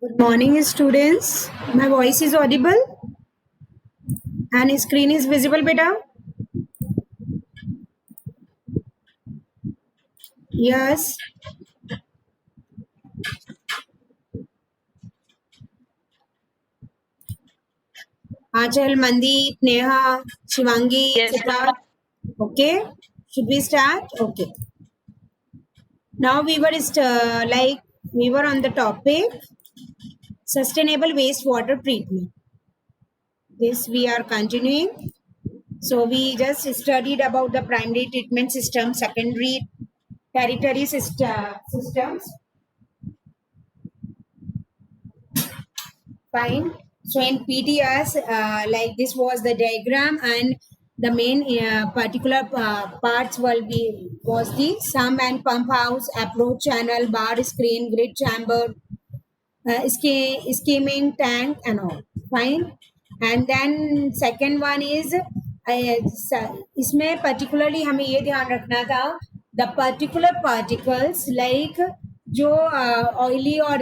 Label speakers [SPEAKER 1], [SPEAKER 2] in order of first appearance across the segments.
[SPEAKER 1] Good morning, students. My voice is audible and screen is visible, beta. Yes. Achal, Mandeep, Neha, Shivangi,
[SPEAKER 2] Yes,
[SPEAKER 1] etc. Okay. Should we start? Okay. Now we were on the topic sustainable wastewater treatment. This we are continuing. So we just studied about the primary treatment system, secondary tertiary systems. Fine. So in PTS, like this was the diagram, and the main particular parts was the sump and pump house, approach channel, bar screen, grid chamber, skimming tank, and all. Fine. And then second one is इसमें particularly हमें ये ध्यान रखना था the particular particles like जो oily और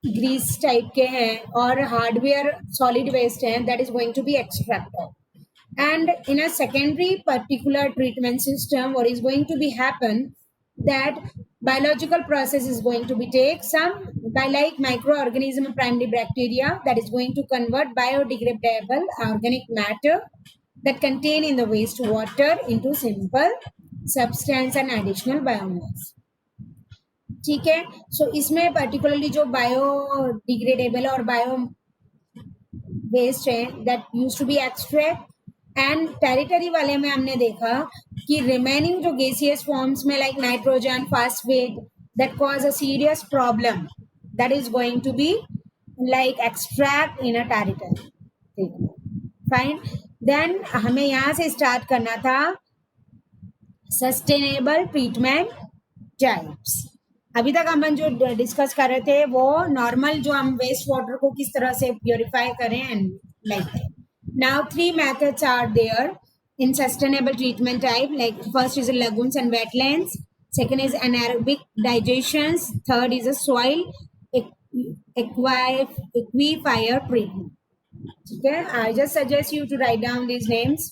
[SPEAKER 1] grease type के हैं और हार्डवेयर सॉलिड वेस्ट हैं that is going to be extracted and in a secondary particular treatment system what is going to be happen that biological process is going to be take some by like microorganism primary bacteria that is going to convert biodegradable organic matter that contain in the wastewater into simple substance and additional biomass. ठीक है. सो इसमें particularly जो biodegradable और bio waste है that use to be extract and territory वाले में हमने देखा कि रिमेनिंग जो गैसियस फॉर्म्स में like nitrogen phosphate that cause a serious problem that is going to be like extract in a territory. Fine. Then हमें यहाँ से स्टार्ट करना था सस्टेनेबल ट्रीटमेंट टाइप्स. अभी तक हम जो डिस्कस कर रहे थे वो नॉर्मल जो हम वेस्ट वाटर को किस तरह से प्योरीफाई करें and like now 3 methods are there in sustainable treatment type. Like first is lagoons and wetlands, second is anaerobic digestions, third is a soil aquifer treatment. Okay, I just suggest you to write down these names.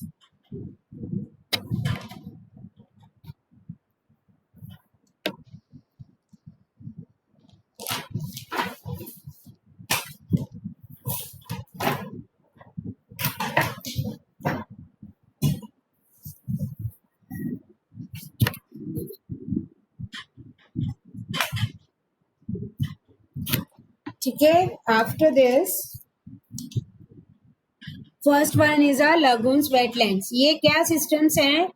[SPEAKER 1] Okay, after this first one is a lagoons wetlands. ये क्या systems हैं?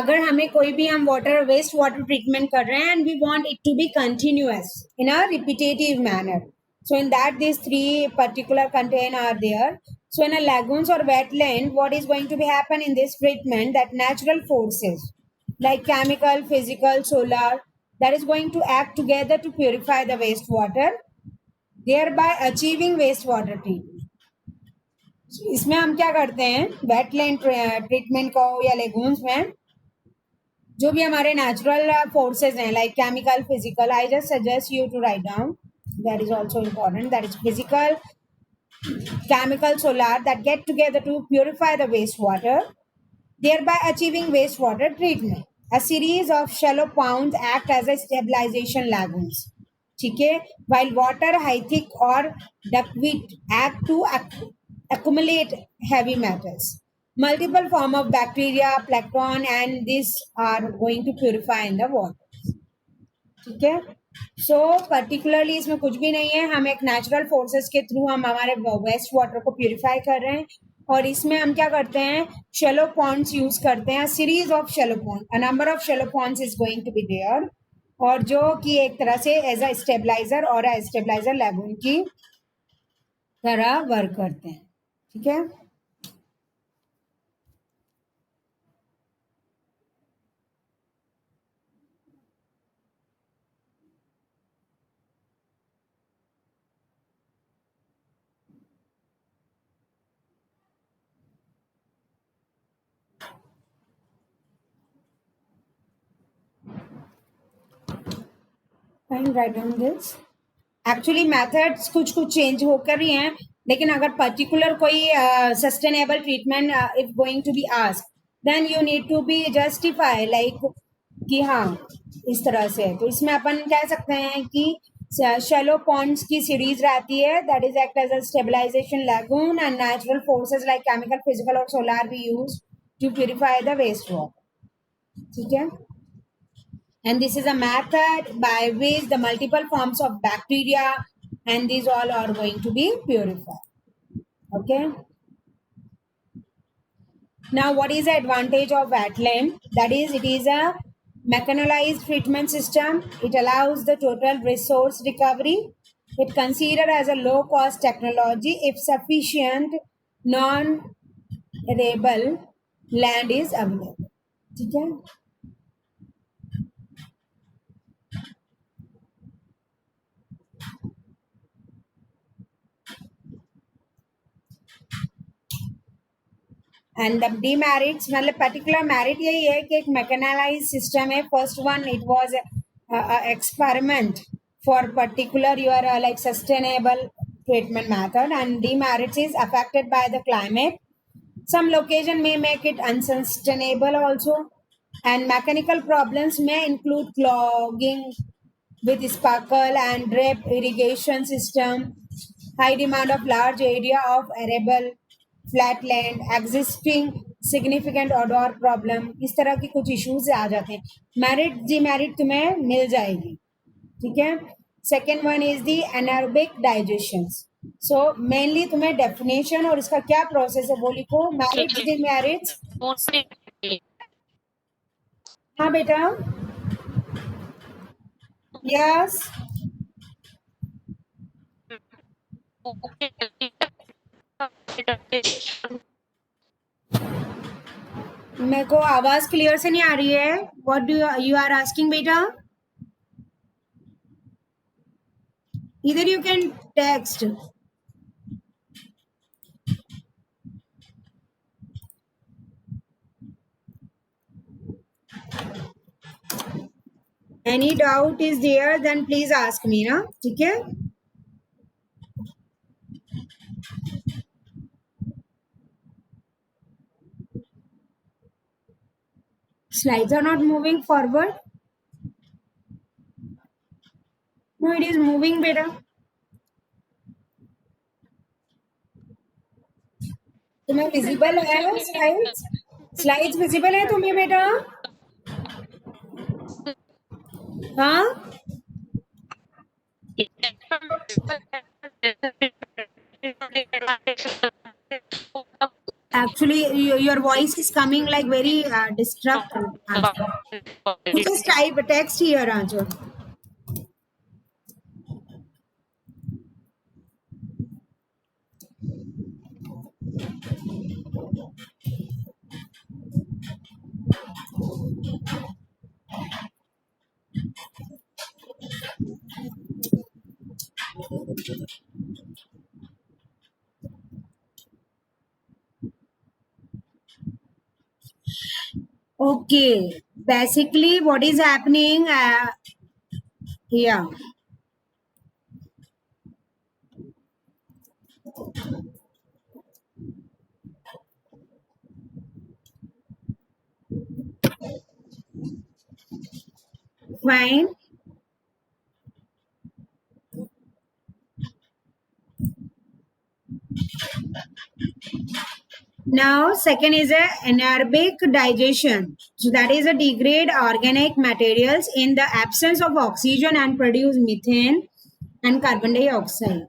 [SPEAKER 1] अगर हमें कोई भी हम water waste water treatment कर रहे हैं and we want it to be continuous in a repetitive manner, so in that these three particular contain are there. So in a lagoons or wetland what is going to be happen in this treatment that natural forces like chemical physical solar that is going to act together to purify the wastewater thereby achieving wastewater treatment. इसमें हम क्या करते हैं wetland treatment को या lagoons में जो भी हमारे नेचुरल फोर्सेस हैं like chemical physical, I just suggest you to write down that is also important, that is physical chemical solar that get together to purify the wastewater thereby achieving wastewater treatment. A series of shallow ponds act as a stabilization lagoons. ठीक है. While water hythic or ductweed act to accumulate heavy metals. Multiple form of bacteria, plankton, and these are going to purify in the water. ठीक है. So particularly इसमें कुछ भी नहीं है, हम एक नेचुरल फोर्सेस के थ्रू हम हमारे वेस्ट वाटर को प्यूरिफाई कर रहे हैं और इसमें हम क्या करते हैं शेलो पॉन्ड्स यूज करते हैं. Series of shallow pond, a number of shallow ponds is going to be there और जो कि एक तरह से एज अ स्टेबलाइजर और स्टेबलाइजर लैगून की तरह वर्क करते हैं. ठीक है. Fine write on this. Actually methods कुछ कुछ चेंज होकर ही हैं, लेकिन अगर पर्टिकुलर कोई sustainable treatment if going to be ask, then you need to be justify like कि हाँ इस तरह से. तो इसमें अपन कह सकते हैं कि शैलो पॉन्ड्स की सीरीज रहती है, that is act as a stabilisation lagoon, and natural forces like chemical, physical और solar be use to purify the waste water. ठीक है. And this is a method by which the multiple forms of bacteria and these all are going to be purified. Okay. Now, what is the advantage of wetland? That is, it is a mechanized treatment system. It allows the total resource recovery. It considered as a low cost technology if sufficient non-arable land is available. ठीक है. And the demerits मतलब particular merit यही है कि एक मैकेनालाइज system है. First one it was experiment for particular your like sustainable treatment method, and demerits is affected by the climate. Some location may make it unsustainable also, and mechanical problems may include clogging with sparkle and drip irrigation system, high demand of large area of arable flatland, existing significant odor problem. इस तरह की कुछ issues आ जाते हैं. Merit demerit तुम्हें मिल जाएगी. ठीक है. Second one is the anaerobic digestion. So mainly तुम्हें डेफिनेशन और इसका क्या प्रोसेस है वो लिखो. Merits demerits. हाँ बेटा. यस. मेरे को आवाज क्लियर से नहीं आ रही है. What do you are asking बेटा? इधर you can text. Any doubt is there, then please ask me ना. ठीक है. Slides are not moving forward. No, it is moving बेटा. तुम्हें विजिबल है स्लाइड्स? स्लाइड्स विजिबल है तुम्हें बेटा? हाँ. Actually, your voice is coming like very disruptive. You just type a text here, Anjo. Okay. Basically, what is happening? Yeah. Fine. Now, second is a anaerobic digestion. So that is a degrade organic materials in the absence of oxygen and produce methane and carbon dioxide.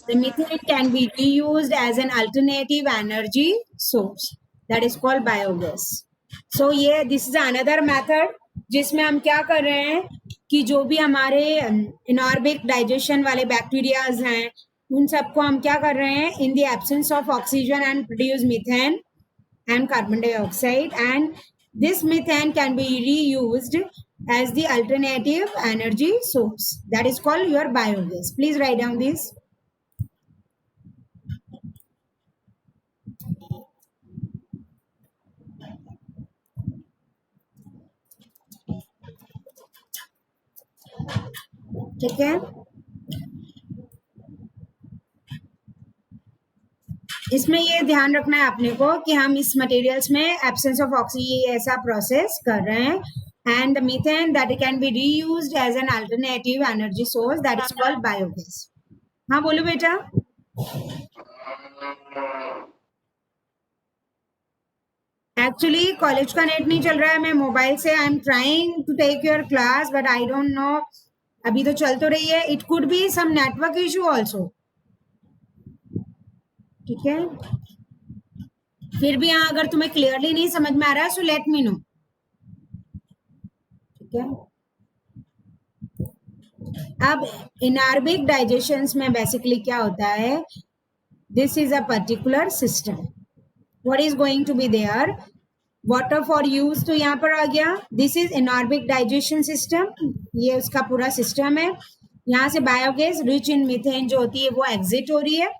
[SPEAKER 1] The methane can be reused as an alternative energy source. That is called biogas. So ये this is another method जिसमें हम क्या कर रहे हैं कि जो भी हमारे इनऑर्बिक डाइजेशन वाले बैक्टीरियाज हैं उन सबको हम क्या कर रहे हैं in the absence of oxygen and produce methane and carbon dioxide, and this methane can be reused as the alternative energy source. That is called your biogas. Please write down this. ठीक है, इसमें ये ध्यान रखना है अपने को कि हम इस मटेरियल्स में एब्सेंस ऑफ ऑक्सीजन ऐसा प्रोसेस कर रहे हैं, and the methane that can be reused as an alternative energy source that is called biogas. हाँ बोलो बेटा. एक्चुअली कॉलेज का नेट नहीं चल रहा है, मैं मोबाइल से I am trying to take your class but I don't know. अभी तो चल तो रही है. It could be some network issue also. ठीक है, फिर भी यहाँ अगर तुम्हें क्लियरली नहीं समझ में आ रहा है सो लेट मी नो. ठीक है, अब इनआरबिक डाइजेशन में बेसिकली क्या होता है, this is a particular system. What is going to be there, water for use तो यहाँ पर आ गया. This is anaerobic digestion system, ये उसका पूरा सिस्टम है. यहाँ से बायोगैस रिच इन मीथेन जो होती है वो एग्जिट हो रही है.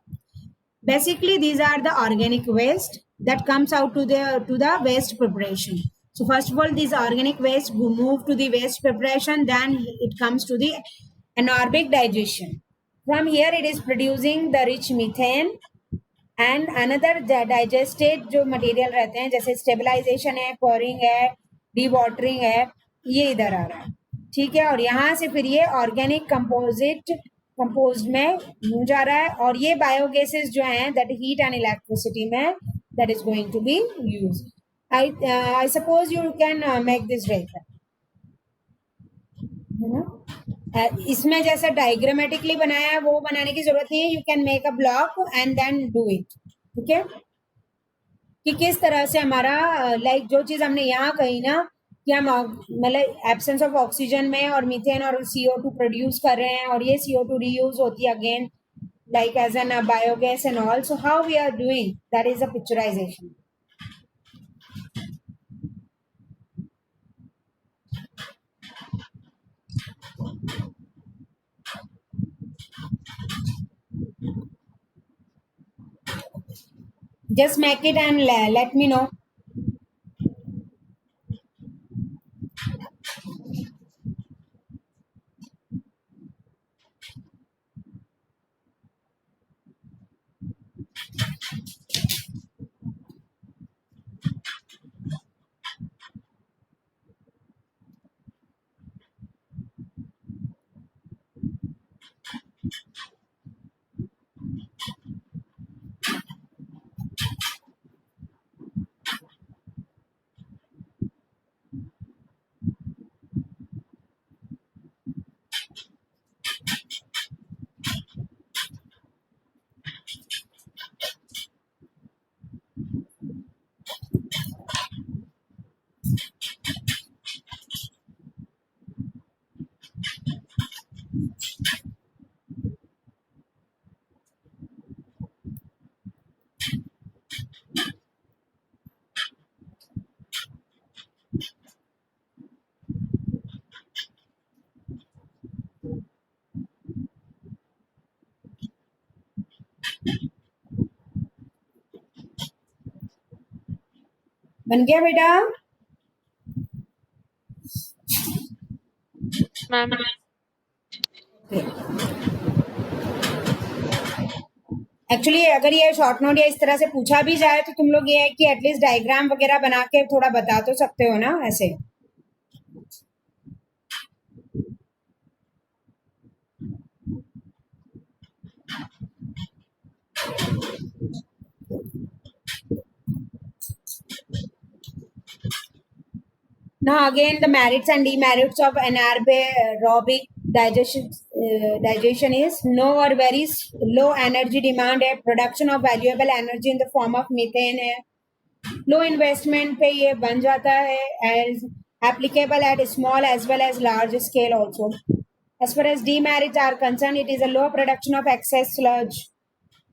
[SPEAKER 1] Basically these are the organic waste that comes out to the waste preparation. So first of all, these organic waste move to the waste preparation, then it comes to the anaerobic digestion. From here it is producing the rich methane and another digested जो material रहते हैं जैसे stabilization है, pouring है, dewatering है, ये इधर आ रहा है. ठीक है, और यहाँ से फिर ये ऑर्गेनिक कंपोज में मुंह जा रहा है, और ये बायोगैसेस जो हैं दैट हीट एंड इलेक्ट्रिसिटी में that is going to be used. I suppose you can make this diagram. है ना, इसमें जैसा डायग्रामेटिकली बनाया है वो बनाने की जरूरत नहीं है. You can make a block and then do it. ठीक है, कि किस तरह से हमारा लाइक जो चीज हमने यहाँ कही ना कि हम मतलब एब्सेंस ऑफ ऑक्सीजन में और मीथेन और CO2 प्रोड्यूस कर रहे हैं और ये CO2 रीयूज होती है again like as an biogas and all. So how we are doing, that is a picturization. Just make it and let me know. बन गया बेटा?
[SPEAKER 2] मैम
[SPEAKER 1] एक्चुअली अगर ये शॉर्ट नोट या इस तरह से पूछा भी जाए तो तुम लोग ये है कि एटलीस्ट डायग्राम वगैरह बना के थोड़ा बता तो सकते हो ना ऐसे. Now again the merits and demerits of anaerobic digestion is no or very low energy demand है, production of valuable energy in the form of methane है, low investment पे ये बन जाता है, as applicable at small as well as large scale also. As far as demerits are concerned, it is a low production of excess sludge,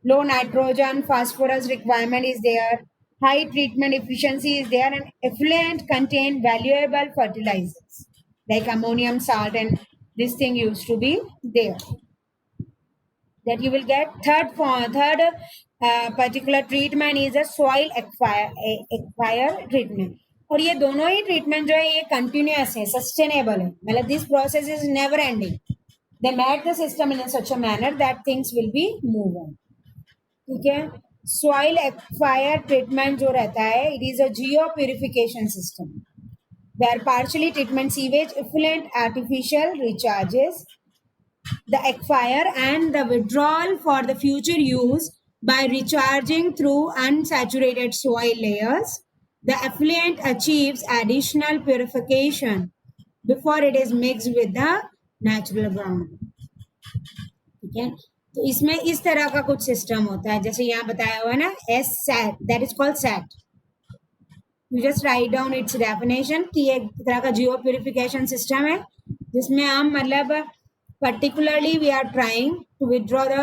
[SPEAKER 1] low nitrogen phosphorus requirement is there, high treatment efficiency is there, and effluent contain valuable fertilizers like ammonium salt, and this thing used to be there. That you will get third particular treatment is a soil acquire treatment. और ये दोनों ही treatment जो है ये continuous है, sustainable है, मतलब this process is never ending. They made the system in such a manner that things will be move on. ठीक है. Soil fire treatment जो रहता है, it is a geo purification system where partially treatment sewage effluent artificial recharges the aquifer and the withdrawal for the future use by recharging through unsaturated soil layers. The effluent achieves additional purification before it is mixed with the natural ground. ठीक है. तो इसमें इस तरह का कुछ system होता है, जैसे यहाँ बताया हुआ है ना, as set, that is called set. You just write down its definition कि एक तरह का जियो प्यूरिफिकेशन सिस्टम है जिसमें हम मतलब particularly we are trying to withdraw the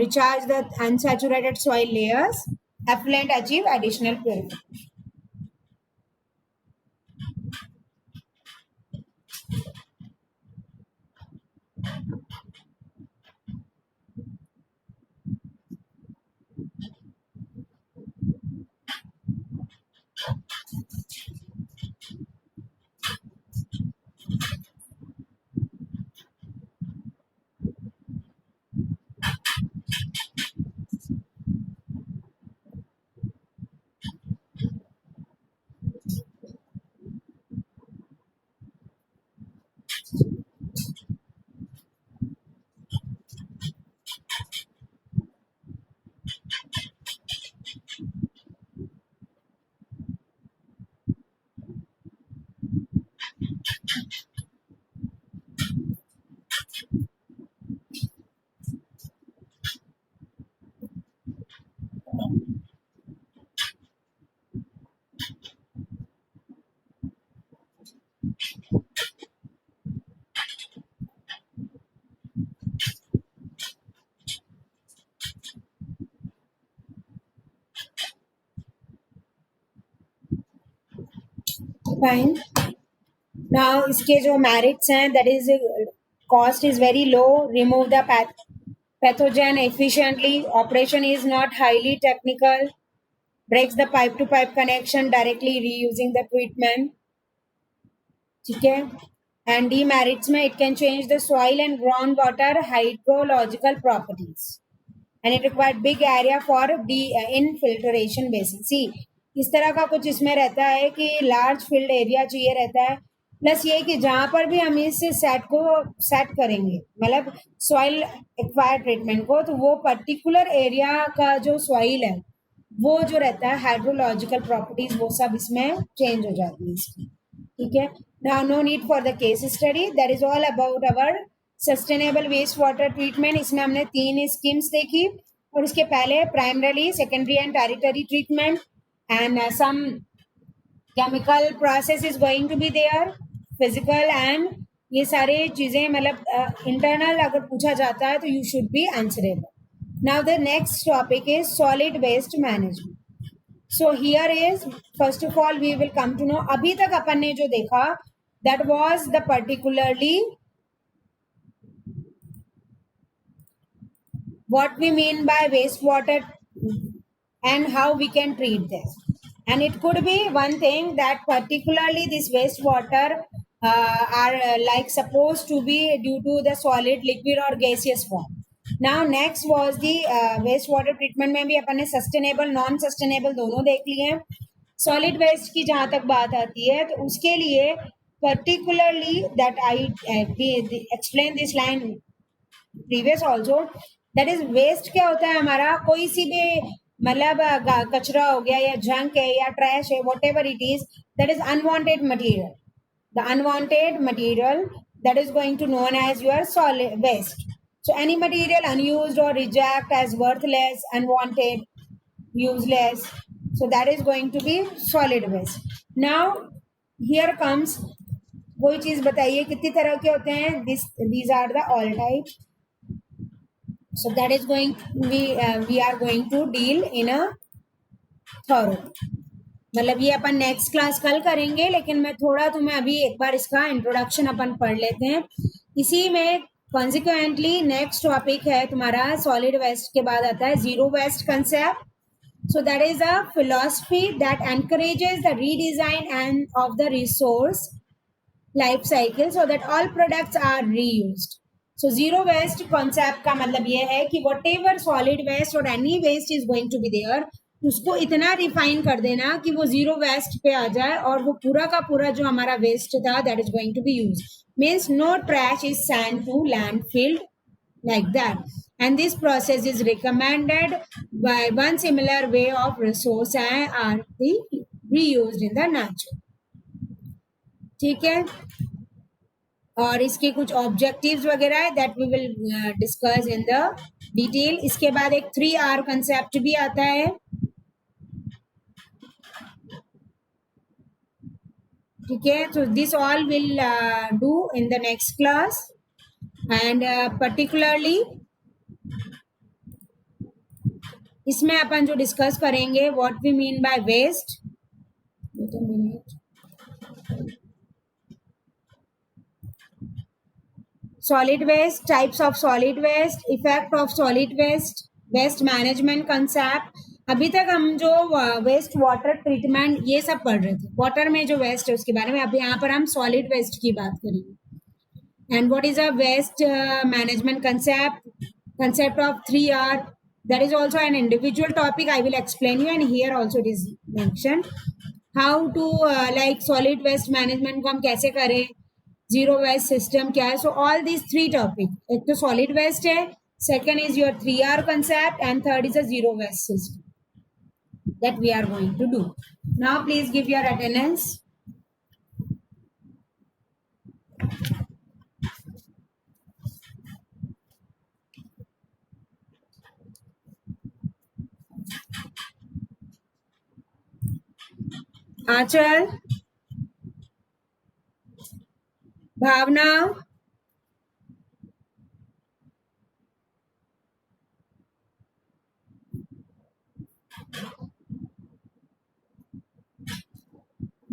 [SPEAKER 1] recharge the unsaturated soil layers, effluent achieve additional purification. Fine. Now इसके जो merits हैं, that is cost is very low, remove the pathogen efficiently, operation is not highly technical, breaks the pipe to pipe connection directly reusing the treatment. ठीक है. And demerits में it can change the soil and groundwater hydrological properties and it required big area for infiltration basin. See, इस तरह का कुछ इसमें रहता है कि लार्ज फील्ड एरिया चाहिए रहता है, प्लस ये कि जहाँ पर भी हम इस सेट को सेट करेंगे मतलब सॉइल एक्वायर ट्रीटमेंट को, तो वो पर्टिकुलर एरिया का जो सॉइल है वो जो रहता है हाइड्रोलॉजिकल प्रॉपर्टीज वो सब इसमें चेंज हो जाती है इसकी. ठीक है. Now no need for the case study, that is all about our sustainable waste water treatment. इसमें हमने 3 स्कीम्स देखी और इसके पहले primary, secondary and territory treatment and some chemical process is going to be there, physical and ये सारे चीजें मतलब इंटरनल अगर पूछा जाता है तो you should be answerable. Now the next topic is solid waste management. So here is first of all we will come to know, अभी तक अपन ने जो देखा that was the particularly what we mean by wastewater and how we can treat this. And it could be one thing that particularly this wastewater are like supposed to be due to the solid, liquid or gaseous form. Now next was the wastewater treatment में भी अपन ने sustainable, non sustainable दोनों देख लिए हैं. Solid waste की जहाँ तक बात आती है तो उसके लिए particularly that I explained this line previous also, that is waste क्या होता है हमारा, कोई सी भी मतलब कचरा हो गया या जंक है या ट्रैश है, what ever it is, that is unwanted material. The unwanted material that is going to known as your solid waste. So any material unused or reject as worthless, unwanted, useless, so that is going to be solid waste. Now here comes वही चीज बताइए कितनी तरह के होते हैं. These are the all type. So that is going we are going to deal in a thorough. मतलब ये अपन नेक्स्ट क्लास कल करेंगे, लेकिन मैं थोड़ा तुम्हें अभी एक बार इसका इंट्रोडक्शन अपन पढ़ लेते हैं. इसी में कॉन्सिक्वेंटली नेक्स्ट टॉपिक है तुम्हारा सॉलिड वेस्ट के बाद आता है zero waste concept. So that is a philosophy that encourages the redesign and of the resource life cycle so that all products are reused. So zero waste concept का मतलब ये है कि वट एवर सॉलिड वेस्ट और any waste is going to be there, उसको इतना refine कर देना कि वो जीरो वेस्ट पे आ जाए और वो पूरा का पूरा जो हमारा वेस्ट था that is going to be use. Means no trash is send to landfill like that, and this process is recommended by one similar way of resource and are the reused in the nature. ठीक है, और इसके कुछ objectives वगैरह है that we will discuss in the detail. इसके बाद एक 3R कंसेप्ट भी आता है. ठीक है, so this all will do in the next class, and particularly इसमें अपन जो डिस्कस करेंगे what we mean by waste. Solid waste, types of solid waste, effect of solid waste, waste management concept. अभी तक हम जो वेस्ट वाटर ट्रीटमेंट ये सब पढ़ रहे थे, वाटर में जो वेस्ट है उसके बारे में. अभी यहाँ पर हम सॉलिड वेस्ट की बात करेंगे. And what is a waste management concept of 3R, that is also an individual topic. I will explain you, and here also it is mentioned how to like solid waste management को हम कैसे करें, zero waste system क्या है. So all these three topic, एक तो solid waste है, second is your 3R concept, and third is a zero waste system that we are going to do. Now please give your attendance. Aanchal, Bhavna,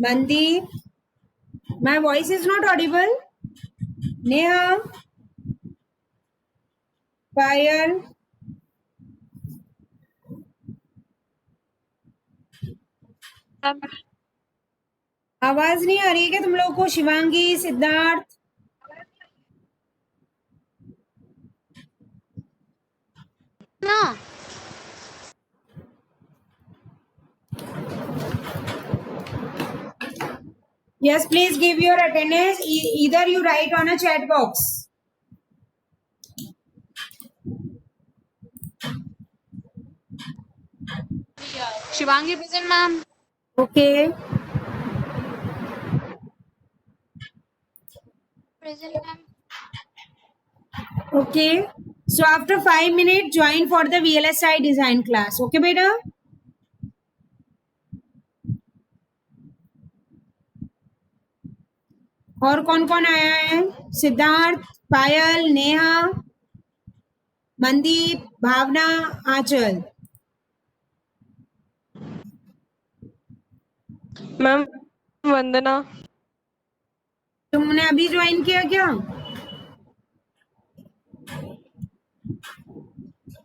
[SPEAKER 1] Mandeep, my voice is not audible. Neha, Payal, आवाज नहीं आ रही है क्या तुम लोगों को? शिवांगी, सिद्धार्थ,
[SPEAKER 2] ना
[SPEAKER 1] yes, please give your attendance. Either you write on a chat box.
[SPEAKER 2] Shivangi present ma'am.
[SPEAKER 1] Okay.
[SPEAKER 2] Present ma'am.
[SPEAKER 1] Okay. So after 5 minutes, join for the VLSI design class. Okay, beta? और कौन कौन आया है? सिद्धार्थ, पायल, नेहा, मनदीप, भावना, आंचल.
[SPEAKER 3] मैम वंदना.
[SPEAKER 1] तुमने अभी ज्वाइन किया क्या?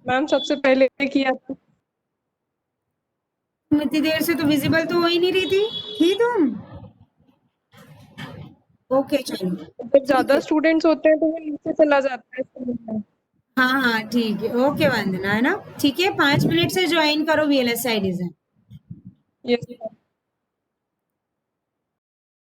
[SPEAKER 3] Ma'am सबसे पहले किया था.
[SPEAKER 1] तुम इतनी देर से तो विजिबल तो हो ही नहीं रही थी तुम? ओके चलो.
[SPEAKER 3] जब ज्यादा स्टूडेंट्स होते हैं तो वो नीचे चला जाता है स्कूल.
[SPEAKER 1] हाँ हाँ ठीक है. ओके वंदना, है ना? ठीक है, 5 मिनट से ज्वाइन करो VLSI डिजाइन.
[SPEAKER 3] यस.